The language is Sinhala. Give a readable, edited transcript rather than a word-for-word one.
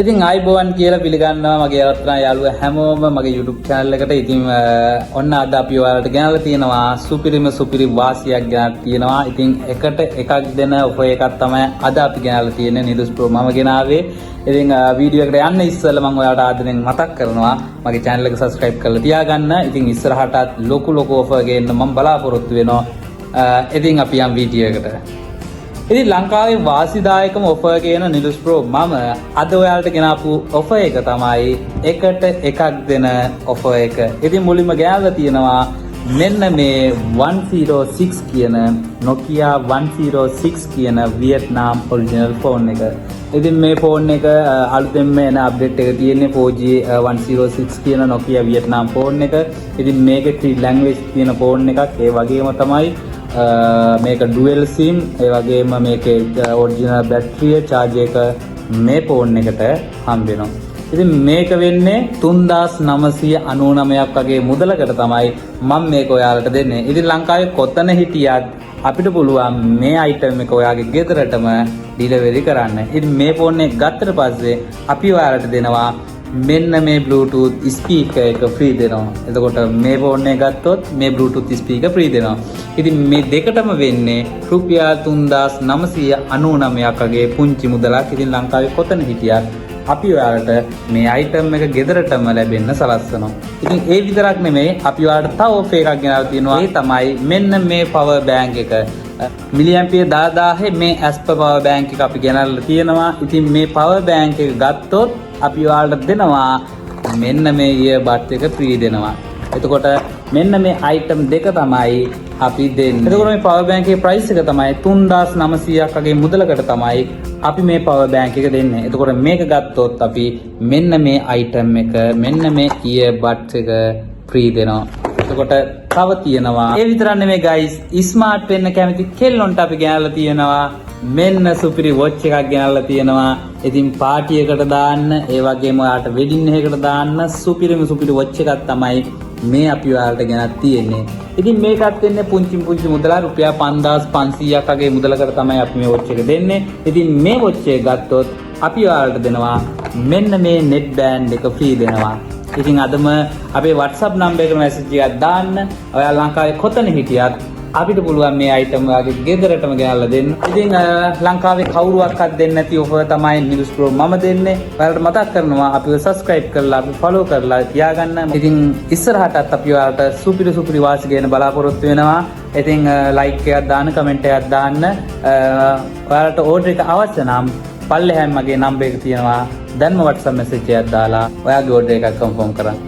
ඉතින් ආයිබෝවන් කියලා පිළිගන්නවා මගේ අවස්ථා යාළුවෝ හැමෝම මගේ YouTube channel එකට. ඉතින් ඔන්න අද අපි ඔයාලට ගෙනල්ලා තියෙනවා සුපිරි වාසියක් ගෙනත් තියෙනවා. ඉතින් එකට එකක් දෙන ඔෆර් එකක් තමයි අද අපි ගෙනල්ලා තියෙන්නේ නිදුස් ප්‍රෝ මම ගෙනාවේ. ඉතින් වීඩියෝ එකට යන්න ඉස්සෙල්ලා මම ඔයාලට ආදරෙන් මතක් කරනවා මගේ channel එක subscribe කරලා තියාගන්න. ඉතින් ඉස්සරහටත් ලොකු ඔෆර් ගේන්න මම බලාපොරොත්තු වෙනවා. ඉතින් අපි යම් වීඩියෝ එකට. ඉතින් ලංකාවේ වාසිදායකම ඔෆර් කියන නිදුස් ප්‍රෝ මම අද ඔයාලට ගෙනාපු ඔෆර් එක තමයි එකට එකක් දෙන ඔෆර් එක. ඉතින් මුලින්ම ගෙනල්ලා තියෙනවා මෙන්න මේ 106 කියන Nokia 106 කියන වියට්නාම් ඔරිජිනල් ෆෝන් එක. ඉතින් මේ ෆෝන් එක අලුතෙන්ම එන අප්ඩේට් එක තියෙන්නේ 4G 106 කියන Nokia වියට්නාම් ෆෝන් එක. ඉතින් මේකේ 3 ලැන්ග්වේජ් තියෙන ෆෝන් එකක්. ඒ වගේම තමයි මේක ඩුවල් සිම්, ඒ වගේම මේකේ ඔරිජිනල් බැටරිය charge එක මේ ෆෝන් එකට හම්බ වෙනවා. ඉතින් මේක වෙන්නේ 3999ක් වගේ මුදලකට තමයි මම මේක ඔයාලට දෙන්නේ. ඉතින් ලංකාවේ කොතන හිටියත් අපිට පුළුවන් මේ අයිටම් එක ඔයාගේ ගෙදරටම ඩිලිවරි කරන්න. ඉතින් මේ ෆෝන් එක ගත්තට පස්සේ අපි ඔයාලට දෙනවා මෙන්න මේ Bluetooth speaker එක free දෙනවා. එතකොට මේ ෆෝන් එක ගත්තොත් මේ Bluetooth speaker free දෙනවා. ඉතින් මේ දෙකටම වෙන්නේ රුපියල් 3999ක් වගේ පුංචි මුදලක්. ඉතින් ලංකාවේ කොතන හිටියත් අපි ඔයාලට මේ item එක ගෙදරටම ලැබෙන්න සලස්වනවා. ඉතින් ඒ විතරක් නෙමෙයි අපි ඔයාලට තව ඔෆර් එකක් ගෙනල්ලා තියෙනවා. ඒ තමයි මෙන්න මේ power bank එක. මිලියම්පියර් 10000 මේ Asper power bank එක අපි ගෙනල්ලා තියෙනවා. ඉතින් මේ power bank එක ගත්තොත් අපි ඔයාලට දෙනවා මෙන්න මේ earbud එක free දෙනවා. එතකොට මෙන්න මේ item දෙක තමයි අපි දෙන්නේ. එතකොට මේ power bank එකේ price එක තමයි 3900ක් වගේ මුදලකට තමයි අපි මේ power bank එක දෙන්නේ. එතකොට මේක ගත්තොත් අපි මෙන්න මේ item එක මෙන්න මේ earbud එක free දෙනවා. එතකොට තව තියෙනවා ඒ විතරක් නෙමෙයි guys, smart වෙන්න කැමති කෙල්ලොන්ට අපි ගෙනල්ලා තියෙනවා මෙන්න සුපිරි watch එකක් ගෙනල්ලා තියෙනවා. ඉතින් පාටි එකට දාන්න, ඒ වගේම ඔයාලට වෙඩින් එකකට දාන්න සුපිරි watch එකක් තමයි මේ අපි ඔයාලට ගෙනත් තියෙන්නේ. ඉතින් මේකත් වෙන්නේ පුංචි මුදල රුපියල් 5500ක් වගේ මුදලකට තමයි අපි මේ watch එක දෙන්නේ. ඉතින් මේ watch එක ගත්තොත් අපි ඔයාලට දෙනවා මෙන්න මේ net band එක free දෙනවා. ඉතින් අදම අපේ WhatsApp number එකට message එකක් දාන්න. ඔයාලා ලංකාවේ කොතන හිටියත් අපිට පුළුවන් මේ item වගේ ගෙදරටම ගෙනල්ලා දෙන්න. ඉතින් ලංකාවේ කවුරුවක්වත් දෙන්නේ නැති ඔෆර් තමයි නිදුස් ප්‍රෝ මම දෙන්නේ. ඔයාලට මතක් කරනවා අපිව subscribe කරලා අපි follow කරලා තියාගන්න. ඉතින් ඉස්සරහටත් අපි ඔයාලට සුපිරි වාසි ගේන බලාපොරොත්තු වෙනවා. ඉතින් like එකක් දාන්න, comment එකක් දාන්න. ඔයාලට order එක අවශ්‍ය නම් පල්ලෙහාම මගේ number එක තියෙනවා. දැන්ම WhatsApp message එකක් දාලා ඔයාගේ order එකක් confirm කරන්න.